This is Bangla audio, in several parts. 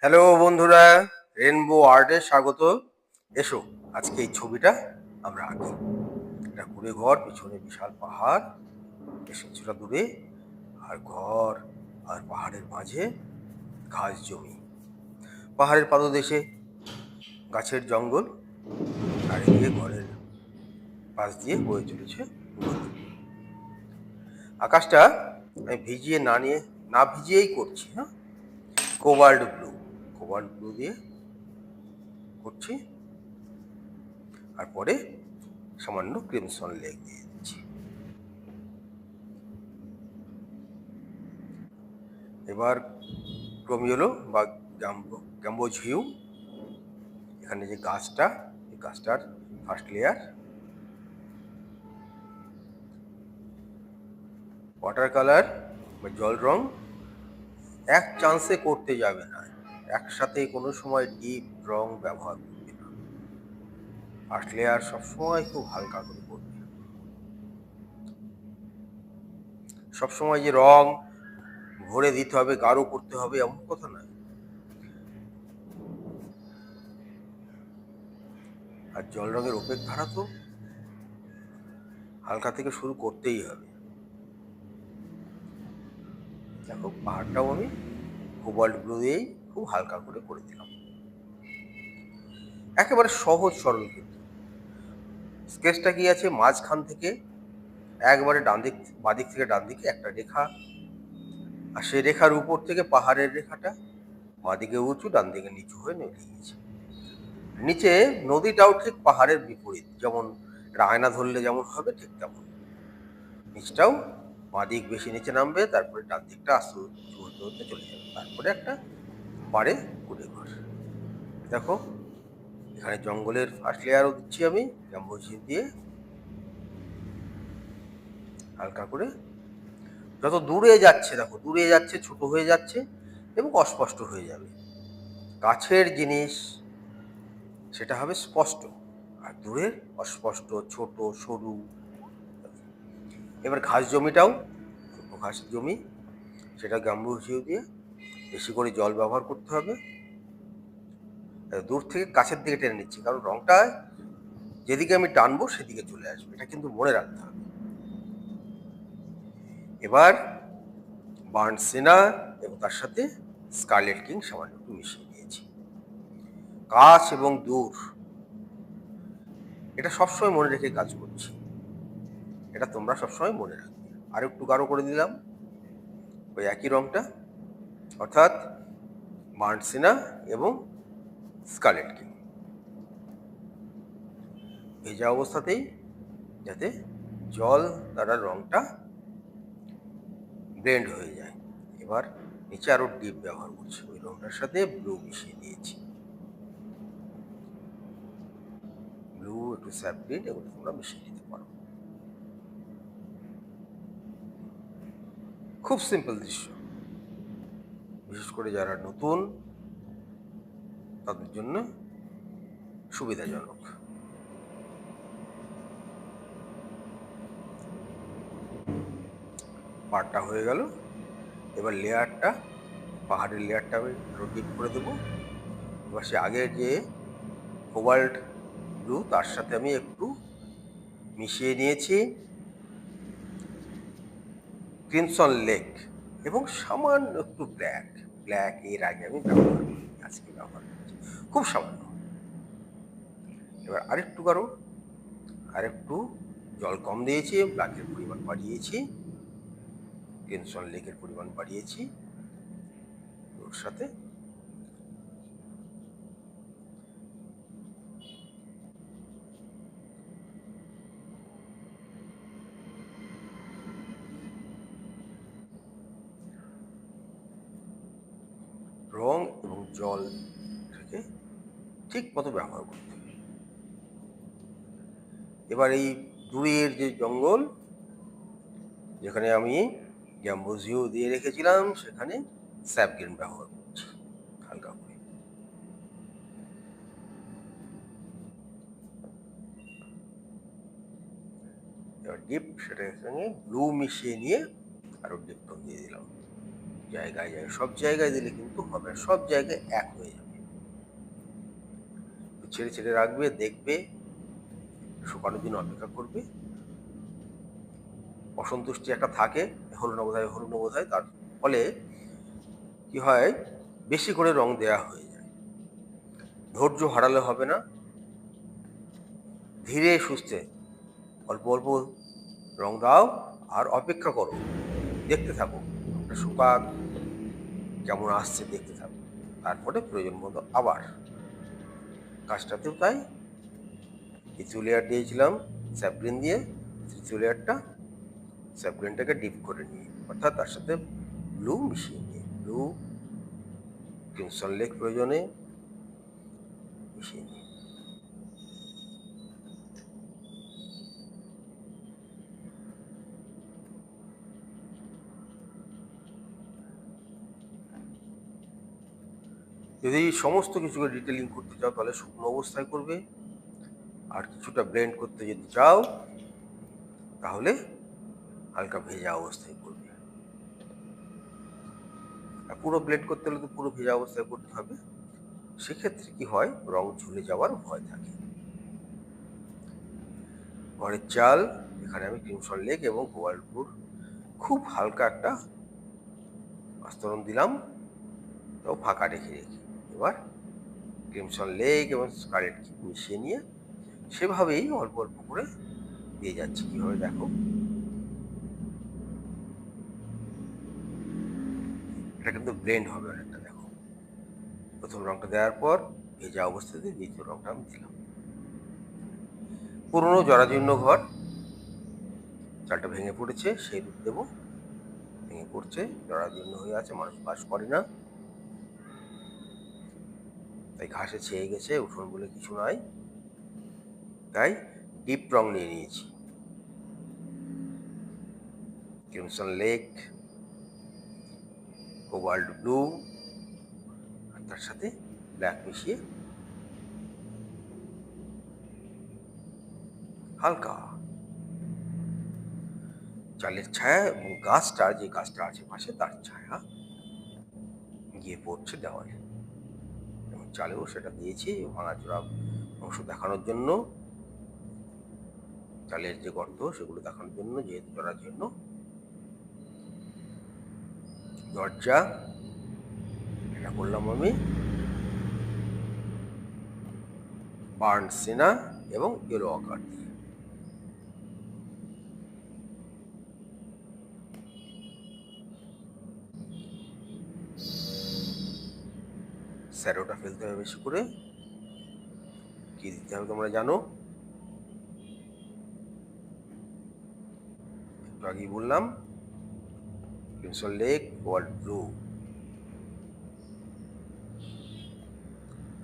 হ্যালো বন্ধুরা, রেনবো আর্টে স্বাগত। এসো আজকে এই ছবিটা আমরা আঁকি। এটা কুড়ে ঘর, পিছনে বিশাল পাহাড়, বেশ কিছুটা দূরে, আর ঘর আর পাহাড়ের মাঝে ঘাস জমি, পাহাড়ের পাদদেশে গাছের জঙ্গল, আর এদিকে ঘরের পাশ দিয়ে বয়ে চলেছে নদী। আকাশটা আমি ভিজিয়ে না ভিজিয়েই করছি। হ্যাঁ, কোবাল্ট ব্লু দিয়ে করছি, আর পরে সামান্য ক্রিমসন লেক দিয়ে দিচ্ছি। এবার ক্রোমিয়েলো বা গ্যাম্বোজিউ, এখানে যে গাছটা, এই গাছটার ফার্স্ট লেয়ার। ওয়াটার কালার বা জল রং এক চান্সে করতে যাবে না, একসাথে কোনো সময় ডিপ রং ব্যবহার করবে না। ফার্স্ট লেয়ার সবসময় খুব হালকা করে করবে। সবসময় যে রং ভরে দিতে হবে, গাঢ় করতে হবে, এমন কথা নয়। আর জল রঙের ওপেক ধারা তো হালকা থেকে শুরু করতেই হবে। দেখো, পাহাড়টাও আমি কোবাল্ট ব্লু দিয়েই খুব হালকা করে দিলাম। একেবারে সহজ সরল কিন্তু স্কেচটা কি আছে, মাঝখান থেকে একবারে বাঁদিক থেকে ডান দিকে একটা রেখা, আর সেই রেখার উপর থেকে পাহাড়ের রেখাটা বাঁদিকে উঁচু, ডান দিকে নিচু হয়ে নেমে গিয়েছে। নিচে নদীটাও ঠিক পাহাড়ের বিপরীত, যেমন আয়না ধরলে যেমন হবে ঠিক তেমন। নিচটাও বাঁদিক বেশি নিচে নামবে, তারপরে ডান দিকটা আস্তে উঁচু হতে হতে চলে যাবে, তারপরে একটা পাড়ে কুড়ে ঘর। দেখো, এখানে জঙ্গলের ফার্স্ট লেয়ারও দিচ্ছি আমি গ্যাম্বোজিউ দিয়ে হালকা করে। যত দূরে যাচ্ছে, দেখো দূরে যাচ্ছে, ছোট হয়ে যাচ্ছে এবং অস্পষ্ট হয়ে যাবে। কাছের জিনিস সেটা হবে স্পষ্ট, আর দূরের অস্পষ্ট, ছোট, সরু। এবার ঘাস জমিটাও, ছোট ঘাস জমি, সেটা গ্যাম্বোজিউ দিয়ে বেশি করে জল ব্যবহার করতে হবে। দূর থেকে কাছের দিকে টেনে নিচ্ছি, কারণ রংটা যেদিকে আমি টানবো সেদিকে চলে আসবে, এটা কিন্তু মনে রাখতে হবে। এবার বার্ন সিনা এবং তার সাথে স্কারলেট কিং সামান্য একটু মিশিয়ে নিয়েছি। কাছ এবং দূর, এটা সবসময় মনে রেখে কাজ করছি, এটা তোমরা সবসময় মনে রাখবে। আর একটু গাঢ় করে দিলাম ওই একই রংটা, অর্থাৎ বার্ন সিনা এবং স্কারলেট কিং ভেজা অবস্থাতেই, যাতে জল দ্বারা রংটা ব্লেন্ড হয়ে যায়। এবার নিচে আরো ডিপ ব্যবহার করছি, ওই রংটার সাথে ব্লু মিশিয়ে দিয়েছি। ব্লু, একটু স্যাপ গ্রিন, এগুলো তোমরা মিশিয়ে দিতে পারো। খুব সিম্পল দৃশ্য, বিশেষ করে যারা নতুন তাদের জন্য সুবিধাজনক। পাড়টা হয়ে গেল। এবার লেয়ারটা, পাহাড়ের লেয়ারটা আমি আরো ডিপ করে দেবো। এবার সে আগের যে কোবাল্ট ব্লু, তার সাথে আমি একটু মিশিয়ে নিয়েছি ক্রিমসন লেক এবং সামান্য একটু ব্ল্যাক এর আগে আমি ব্যবহার করি, আজকে ব্যবহার করছি খুব সামান্য। এবার আরেকটু গাঢ়, আরেকটু জল কম দিয়েছি, ব্ল্যাকের পরিমাণ বাড়িয়েছি, ক্রিমসন লেকের পরিমাণ বাড়িয়েছি। ওর সাথে রং এবং জল থেকে ঠিক মতো ব্যবহার করতে হবে। এবার এই দূরের যে জঙ্গল, যেখানে আমি গ্যাম্বোজিউ দিয়ে রেখেছিলাম, সেখানে স্যাপ গ্রিন ব্যবহার করছি হালকা করে। এবার ডিপ, সেটার সঙ্গে ব্লু মিশিয়ে নিয়ে আরো ডিপ টোন দিয়ে দিলাম। জায়গায় সব জায়গায় দিলে কিন্তু হবে না, সব জায়গায় এক হয়ে যাবে। ছেড়ে ছেড়ে রাখবে, দেখবে, শুকানোর জন্য অপেক্ষা করবে। অসন্তুষ্টি একটা থাকে, হলো না বোধহয়, তার ফলে কি হয়, বেশি করে রং দেয়া হয়ে যায়। ধৈর্য হারালে হবে না, ধীরে সুস্থে অল্প অল্প রং দাও আর অপেক্ষা করো, দেখতে থাকো রংটা শুকাক, কেমন আসছে দেখতে থাকো। তারপরে প্রয়োজন মতো আবার কাজটাতেও তাই, তৃতীয় লেয়ার দিয়েছিলাম স্যাপ্লিন দিয়ে, তৃতীয় লেয়ারটা স্যাপ্লিনটাকে ডিপ করে নিয়ে, অর্থাৎ তার সাথে ব্লু মিশিয়ে নিয়ে, ব্লু ক্রিমসন লেক প্রয়োজনে মিশিয়ে নিয়ে। যদি সমস্ত কিছুকে ডিটেলিং করতে চাও তাহলে শুকনো অবস্থায় করবে, আর কিছুটা ব্লেন্ড করতে যদি চাও তাহলে হালকা ভেজা অবস্থায় করবে। আর পুরো ব্লেন্ড করতে হলে তো পুরো ভেজা অবস্থায় করতে হবে, সেক্ষেত্রে কি হয়, রং ঝুলে যাওয়ার ভয় থাকে। ঘরের চাল, এখানে আমি ক্রিমসন লেক এবং কোবাল্ট ব্লুর খুব হালকা একটা আস্তরণ দিলাম, তাও ফাঁকা রেখে এবার ক্রিমসন লেক এবং স্কারলেট মিশিয়ে নিয়ে সেভাবেই অল্প অল্প করে দিয়ে যাচ্ছি। কিভাবে দেখো, এটা কিন্তু ব্লেন্ড হবে অনেকটা। দেখো, প্রথম রংটা দেওয়ার পর ভেজা অবস্থাতে দ্বিতীয় রংটা আমি দিলাম। পুরনো জরাজীর্ণ ঘর, চালটা ভেঙে পড়েছে, সেই রূপ দেবো। ভেঙে পড়ছে, জরাজীর্ণ হয়ে আছে, মানুষ বাস করে না, তাই ঘাসে ছেয়ে গেছে, উঠোন বলে কিছু নাই, তাই ডিপ রং নিয়ে নিয়েছি, ক্রিমসন লেক, কোবাল্ট ব্লু, আর তার সাথে ব্ল্যাক মিশিয়ে হালকা চালের ছায়া এবং গাছটা, যে গাছটা আছে পাশে, তার ছায়া গিয়ে পড়ছে দেওয়ালে, এবং চালেও সেটা দিয়েছি ভাঙাচোরা অংশ দেখানোর জন্য, চালের যে গর্ত সেগুলো দেখানোর জন্য, যেহেতু করার জন্য। দরজা এটা করলাম আমি বার্ন সিনা এবং ইয়েলো আকার দিয়ে। স্যারোটা ফেলতে হবে বেশি করে। কি দিতে হবে তোমরা জানো, একটু আগেই বললাম, ক্রিমসন লেক, কোবাল্ট ব্লু।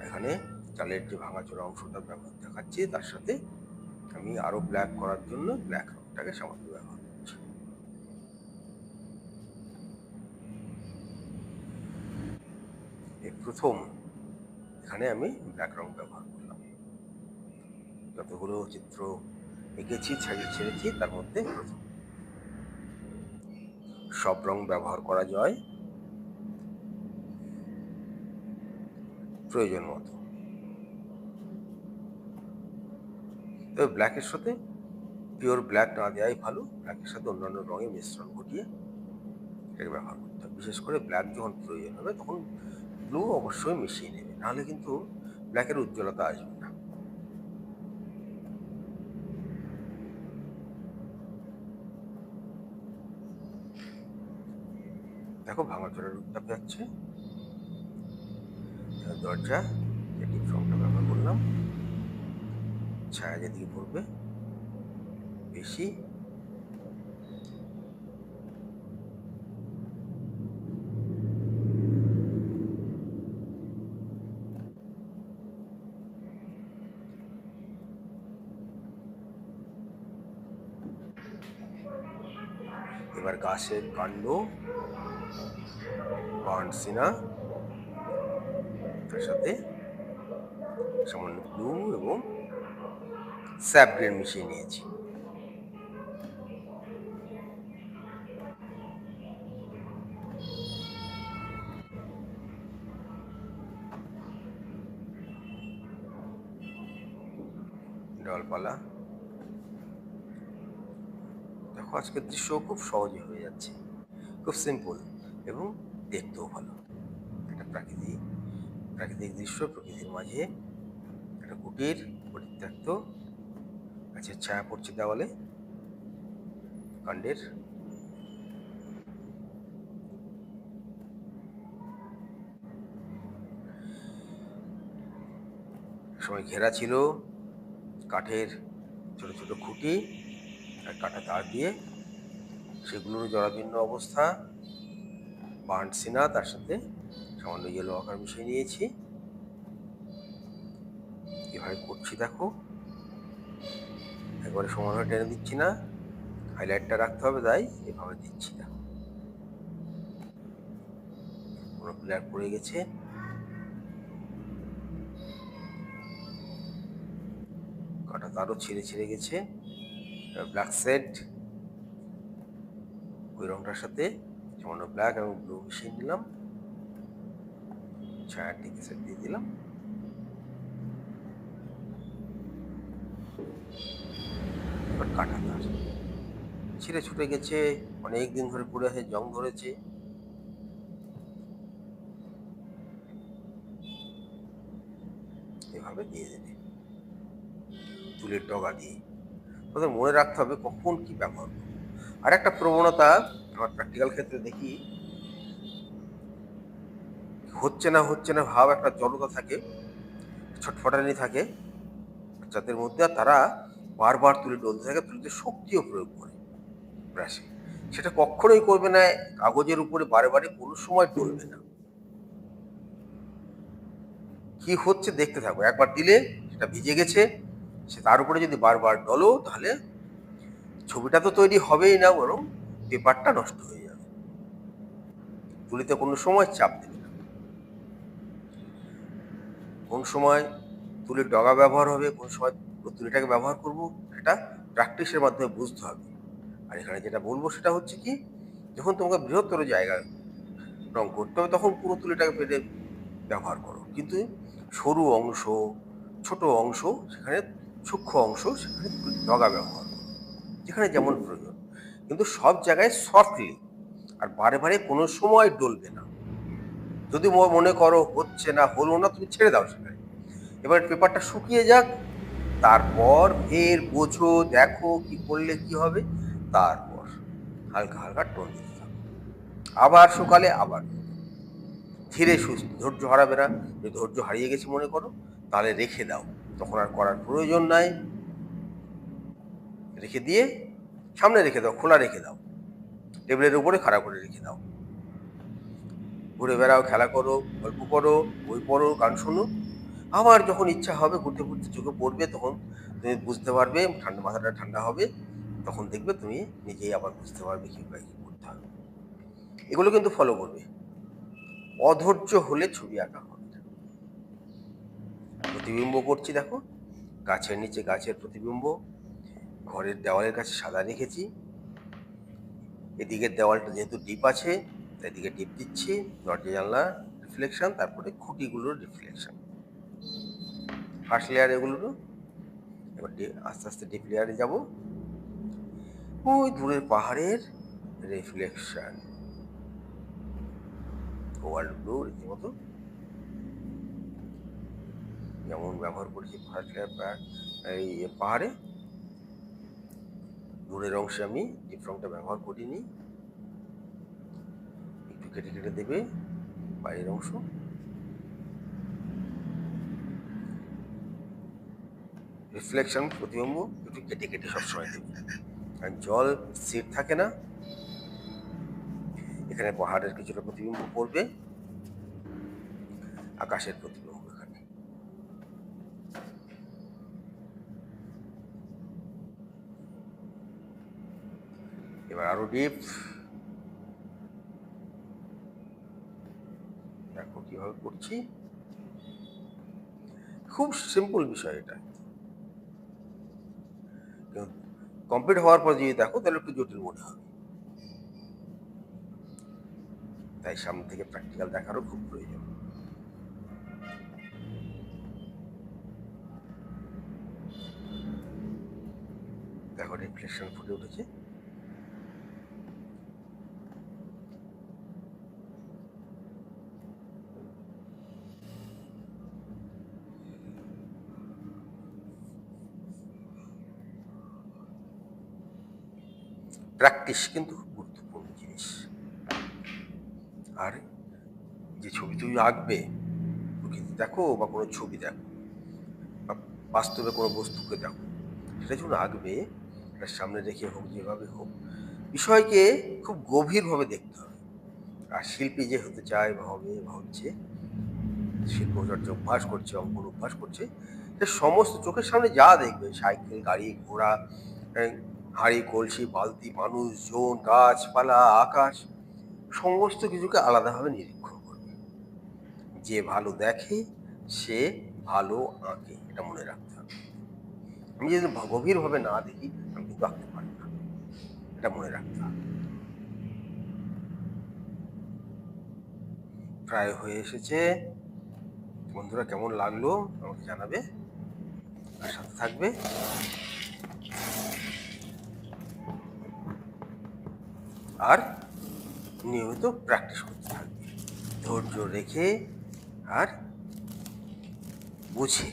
এখানে চালের যে ভাঙাচোরা অংশটা ব্যবহার দেখাচ্ছি, তার সাথে আমি আরো ব্ল্যাক করার জন্য ব্ল্যাক রংটাকে সামান্য ব্যবহার করছি। এই প্রথম এখানে আমি ব্ল্যাক রং ব্যবহার করলাম। যতগুলো চিত্র এঁকেছি, ছেড়েছি, তার মধ্যে প্রথম। সব রং ব্যবহার করা যায় প্রয়োজন মতো, তবে ব্ল্যাকের সাথে পিওর ব্ল্যাক না দেওয়াই ভালো, ব্ল্যাকের সাথে অন্যান্য রঙের মিশ্রণ ঘটিয়ে এটাকে ব্যবহার করতে হবে। বিশেষ করে ব্ল্যাক যখন প্রয়োজন হবে তখন ব্লু অবশ্যই মিশিয়ে নেবে, নাহলে কিন্তু ব্ল্যাকের উজ্জ্বলতা আসবে না। দেখো ভাঙাচোরা রূপটা যাচ্ছে। দরজা ডিপ রংটা ব্যবহার করলাম, ছায়া যেদিকে পড়বে বেশি, এবার গাছের কাণ্ড বার্ন সিনা, তার সাথে সামান্য ব্লু এবং স্যাপ গ্রিন মিশিয়ে নিয়েছি। ডালপালা। দেখো আজকের দৃশ্য খুব সহজে হয়ে যাচ্ছে, খুব সিম্পল এবং দেখতেও ভালো। একটা প্রাকৃতিক দৃশ্য, প্রকৃতির মাঝে একটা কুটির, পরিত্যক্ত, গাছের ছায়া পড়ছে দেওয়ালে, কাণ্ডের। সময় ঘেরা ছিল কাঠের ছোট ছোট খুঁটি আর কাটা তার দিয়ে, সেগুলোর জরাজীর্ণ অবস্থা, বাঁধছি না, তার সাথে সামান্য ইয়েলো আকার মিশিয়ে নিয়েছি। কীভাবে করছি দেখো, একবারে সমানভাবে টেনে দিচ্ছি না, হাইলাইটটা রাখতে হবে, তাই এভাবে দিচ্ছি না। কোনো প্লেয়ার পড়ে গেছে, কাটা তারও ছিঁড়ে গেছে। ব্ল্যাক সেট, ওই রংটার সাথে সামান্য ব্ল্যাক এবং ব্লু মিশিয়ে নিলাম, ছায়ার দিকে সেট দিয়ে দিলাম। এবার কাটা তার ছিঁড়ে ছুটে গেছে, অনেক দিন ধরে পড়ে আছে, জং ধরেছে। এভাবে দিয়ে দেবে তুলের ডগা দিয়ে। তোদের মনে রাখতে হবে কখন কি ব্যবহার করবো। আর একটা প্রবণতা আমার প্র্যাকটিক্যাল ক্ষেত্রে দেখি, হচ্ছে না ভাব, একটা জড়তা থাকে, ছটফটানি থাকে বাচ্চাদের মধ্যে, আর তারা বারবার তুলে ডলতে থাকে, তুলিতে শক্তিও প্রয়োগ করে ব্রাশে। সেটা কখনোই করবে না কাগজের উপরে বারে বারে, কোনো সময় ডলবে না। কি হচ্ছে দেখতে থাকো, একবার দিলে সেটা ভিজে গেছে, সে তার উপরে যদি বারবার ডলো তাহলে ছবিটা তো তৈরি হবেই না, বরং পেপারটা নষ্ট হয়ে যাবে। তুলিতে কোনো সময় চাপ দেবে না। কোন সময় তুলির ডগা ব্যবহার হবে, কোন সময় তুলিটাকে ব্যবহার করব, সেটা প্র্যাকটিসের মাধ্যমে বুঝতে হবে। আর এখানে যেটা বলবো সেটা হচ্ছে কি, যখন তোমাকে বৃহত্তর জায়গায় রং করতে হবে তখন পুরো তুলিটাকে পেটে ব্যবহার করো, কিন্তু সরু অংশ, ছোট অংশ, সেখানে সূক্ষ্ম অংশ, সেখানে ডগা ব্যবহার করো, যেখানে যেমন প্রয়োজন, কিন্তু সব জায়গায় সফটলি, আর বারে বারে কোনো সময় ডলবে না। যদি মনে করো হচ্ছে না, হলো না, তুমি ছেড়ে দাও সেখানে। এবার পেপারটা শুকিয়ে যাক, তারপর ফের বোঝো, দেখো কি করলে কি হবে, তারপর হালকা হালকা টোন দিতে থাকো। আবার শুকালে আবার ধীরে সুস্থ, ধৈর্য হারাবে না। যদি ধৈর্য হারিয়ে গেছে মনে করো, তাহলে রেখে দাও, তখন আর করার প্রয়োজন নাই। রেখে দিয়ে সামনে রেখে দাও, খোলা রেখে দাও, টেবিলের উপরে খাড়া করে রেখে দাও। ঘুরে বেড়াও, খেলা করো, গল্প করো, বই পড়ো, গান শোনো। আবার যখন ইচ্ছা হবে, ঘুরতে ঘুরতে চোখে পড়বে, তখন তুমি বুঝতে পারবে, মাথাটা ঠান্ডা হবে, তখন দেখবে তুমি নিজেই আবার বুঝতে পারবে কি করতে হবে। এগুলো কিন্তু ফলো করবে। অধৈর্য হলে ছবি আঁকা হবে না। প্রতিবিম্ব করছি দেখো, গাছের নিচে গাছের প্রতিবিম্ব, ঘরের দেওয়ালের কাছে সাদা রেখেছি, এদিকের দেওয়ালটা যেহেতু ডিপ আছে এদিকে ডিপ দিচ্ছি, দরজা জানলা রিফ্লেকশন, তারপরে খুঁটিগুলোর রিফ্লেকশন। ফার্স্ট লেয়ার এগুলোরও, এবার আস্তে আস্তে ডিপ লেয়ারে যাব। ওই দূরের পাহাড়ের রিফ্লেকশন, ওয়ার্ল্ড ব্লু রীতিমতো, যেমন ব্যবহার করেছি ফার্স্ট লেয়ার এই পাহাড়ে। দূরের অংশে আমি ডিপ রংটা ব্যবহার করিনি, একটু কেটে কেটে দেবে বাইরের অংশ। রিফ্লেকশন, প্রতিবিম্ব একটু কেটে কেটে সবসময় দেবে, কারণ জল স্থির থাকে না। এখানে পাহাড়ের কিছুটা প্রতিবিম্ব পড়বে, আকাশের প্রতিবিম্ব এখানে। এবার আরো ডিপ, দেখো কিভাবে করছি, খুব সিম্পল বিষয় এটা। কমপ্লিট হওয়ার পর যদি দেখো তাহলে একটু জটিল মনে হবে, তাই সামনে থেকে প্র্যাকটিক্যাল দেখারও খুব প্রয়োজন। রিফ্লেকশন ফুটে উঠেছে। প্র্যাকটিস কিন্তু খুব গুরুত্বপূর্ণ জিনিস। আর যে ছবি তুমি আঁকবে, প্রকৃতি দেখো বা কোনো ছবি দেখো বা বাস্তবে কোনো বস্তুকে দেখো, সেটা যখন আঁকবে এটার সামনে রেখে হোক, যেভাবে হোক, বিষয়কে খুব গভীরভাবে দেখতে হবে। আর শিল্পী যে হতে চায় বা হবে বা হচ্ছে, শিল্পচর্চা অভ্যাস করছে, অঙ্কন অভ্যাস করছে, সে সমস্ত চোখের সামনে যা দেখবে, সাইকেল, গাড়ি ঘোড়া, হাঁড়ি কলসি বালতি, মানুষজন, গাছপালা, আকাশ, সমস্ত কিছুকে আলাদাভাবে নিরীক্ষণ করবে। যে ভালো দেখে সে ভালো আঁকে, এটা মনে রাখতে হবে। আমি যদি গভীরভাবে না দেখি আমি কিন্তু আঁকতে পারি না, এটা মনে রাখতে হবে। প্রায় হয়ে এসেছে। বন্ধুরা, কেমন লাগলো আমাকে জানাবে, আর সাথে থাকবে। আর নিয়মিত প্র্যাকটিস করতে থাকবে, ধৈর্য রেখে আর বুঝে।